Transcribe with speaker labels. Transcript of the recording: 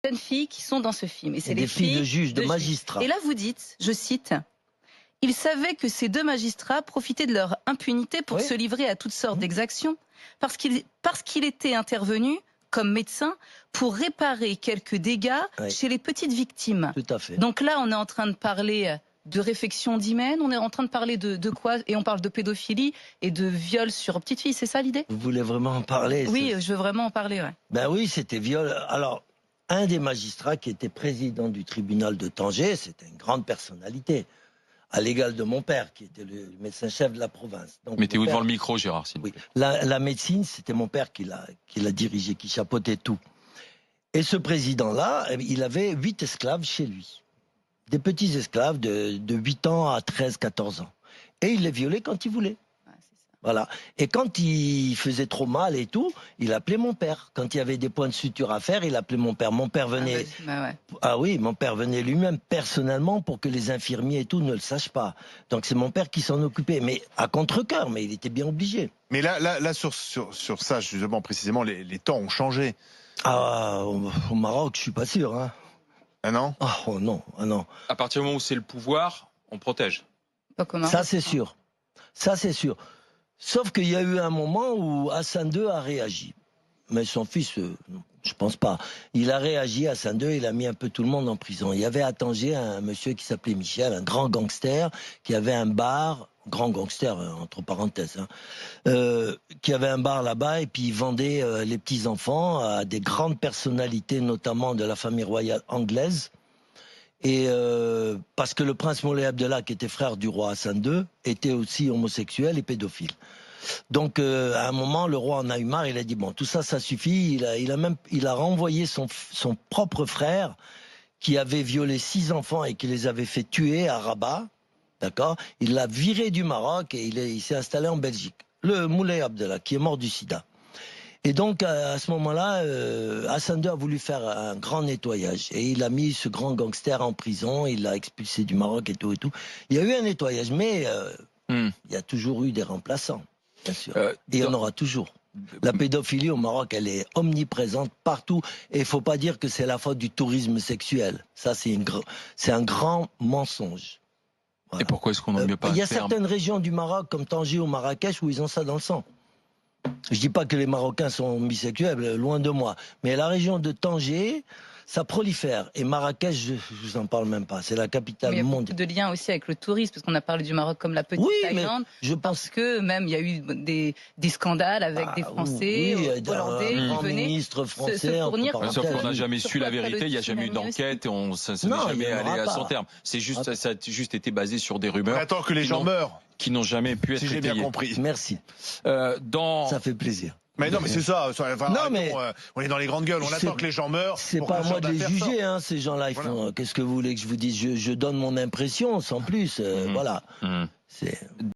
Speaker 1: certaines filles qui sont dans ce film. Et c'est
Speaker 2: des filles de juges, de magistrats.
Speaker 1: Et là, vous dites, je cite, « Ils savaient que ces deux magistrats profitaient de leur impunité pour se livrer à toutes sortes d'exactions, parce qu'il était intervenu comme médecin pour réparer quelques dégâts chez les petites victimes. »
Speaker 2: Tout à fait.
Speaker 1: Donc là, on est en train de parler de réfection d'hymen, on est en train de parler de quoi? Et on parle de pédophilie et de viol sur petites filles, c'est ça l'idée?
Speaker 2: Vous voulez vraiment en parler?
Speaker 1: Oui, je veux vraiment en parler, ouais.
Speaker 2: Ben oui, c'était viol. Alors, un des magistrats qui était président du tribunal de Tanger, c'était une grande personnalité, à l'égal de mon père, qui était le médecin-chef de la province.
Speaker 3: Mettez-vous devant le micro, Gérard.
Speaker 2: Oui. La médecine, c'était mon père qui l'a dirigé, qui chapeautait tout. Et ce président-là, il avait 8 esclaves chez lui. Des petits esclaves de 8 ans à 13, 14 ans. Et il les violait quand il voulait. Voilà. Et quand il faisait trop mal et tout, il appelait mon père. Quand il y avait des points de suture à faire, il appelait mon père. Mon père venait. Ah oui, mon père venait lui-même personnellement pour que les infirmiers et tout ne le sachent pas. Donc c'est mon père qui s'en occupait, mais à contre-cœur, mais il était bien obligé.
Speaker 4: Mais là sur ça, justement, précisément, les temps ont changé.
Speaker 2: Ah, au Maroc, je suis pas sûr. Hein.
Speaker 4: Ah non?
Speaker 2: Oh non, ah non.
Speaker 3: À partir du moment où c'est le pouvoir, on protège.
Speaker 2: Ça c'est sûr. Ça c'est sûr. Sauf qu'il y a eu un moment où Hassan II a réagi. Mais son fils, je pense pas. Il a réagi, Hassan II, il a mis un peu tout le monde en prison. Il y avait à Tanger un monsieur qui s'appelait Michel, un grand gangster, qui avait un bar, grand gangster, entre parenthèses, qui avait un bar là-bas, et puis il vendait les petits-enfants à des grandes personnalités, notamment de la famille royale anglaise. Et parce que le prince Moulay Abdallah, qui était frère du roi Hassan II, était aussi homosexuel et pédophile. Donc à un moment, le roi en a eu marre, il a dit bon, tout ça, ça suffit. Il a renvoyé son propre frère qui avait violé 6 enfants et qui les avait fait tuer à Rabat, d'accord. Il l'a viré du Maroc et il s'est installé en Belgique. Le Moulay Abdallah, qui est mort du sida. Et donc, à ce moment-là, Hassan II a voulu faire un grand nettoyage. Et il a mis ce grand gangster en prison, il l'a expulsé du Maroc et tout et tout. Il y a eu un nettoyage, mais il y a toujours eu des remplaçants, bien sûr. Et il y en aura toujours. La pédophilie au Maroc, elle est omniprésente partout. Et il ne faut pas dire que c'est la faute du tourisme sexuel. Ça, c'est un grand mensonge. Voilà.
Speaker 3: Et pourquoi est-ce qu'on n'en mieux pas?
Speaker 2: Il y a certaines régions du Maroc, comme Tanger ou Marrakech, où ils ont ça dans le sang. Je dis pas que les Marocains sont bisexuels, loin de moi. Mais la région de Tanger, ça prolifère. Et Marrakech, je vous en parle même pas. C'est la capitale mondiale. Il y a
Speaker 1: beaucoup de liens aussi avec le tourisme, parce qu'on a parlé du Maroc comme la petite Thaïlande.
Speaker 2: Mais je pense
Speaker 1: parce que même il y a eu des scandales avec des Français, Hollandais qui venaient
Speaker 2: ministre français,
Speaker 1: se fournir.
Speaker 3: Sauf qu'on n'a jamais su la vérité, il n'y a jamais eu d'enquête et ça n'est jamais allé à son terme. C'est juste, ça a juste été basé sur des rumeurs.
Speaker 4: Attends que les gens meurent.
Speaker 3: Qui n'ont jamais pu être étayées.
Speaker 4: Si j'ai bien compris.
Speaker 2: Merci. Ça fait plaisir.
Speaker 4: Mais non, mais c'est ça. Enfin,
Speaker 2: non, mais
Speaker 4: on est dans les grandes gueules. On attend que les gens meurent.
Speaker 2: C'est pas à moi de les juger, hein, ces gens-là. Ils font. Qu'est-ce que vous voulez que je vous dise? Je donne mon impression, sans plus. Voilà.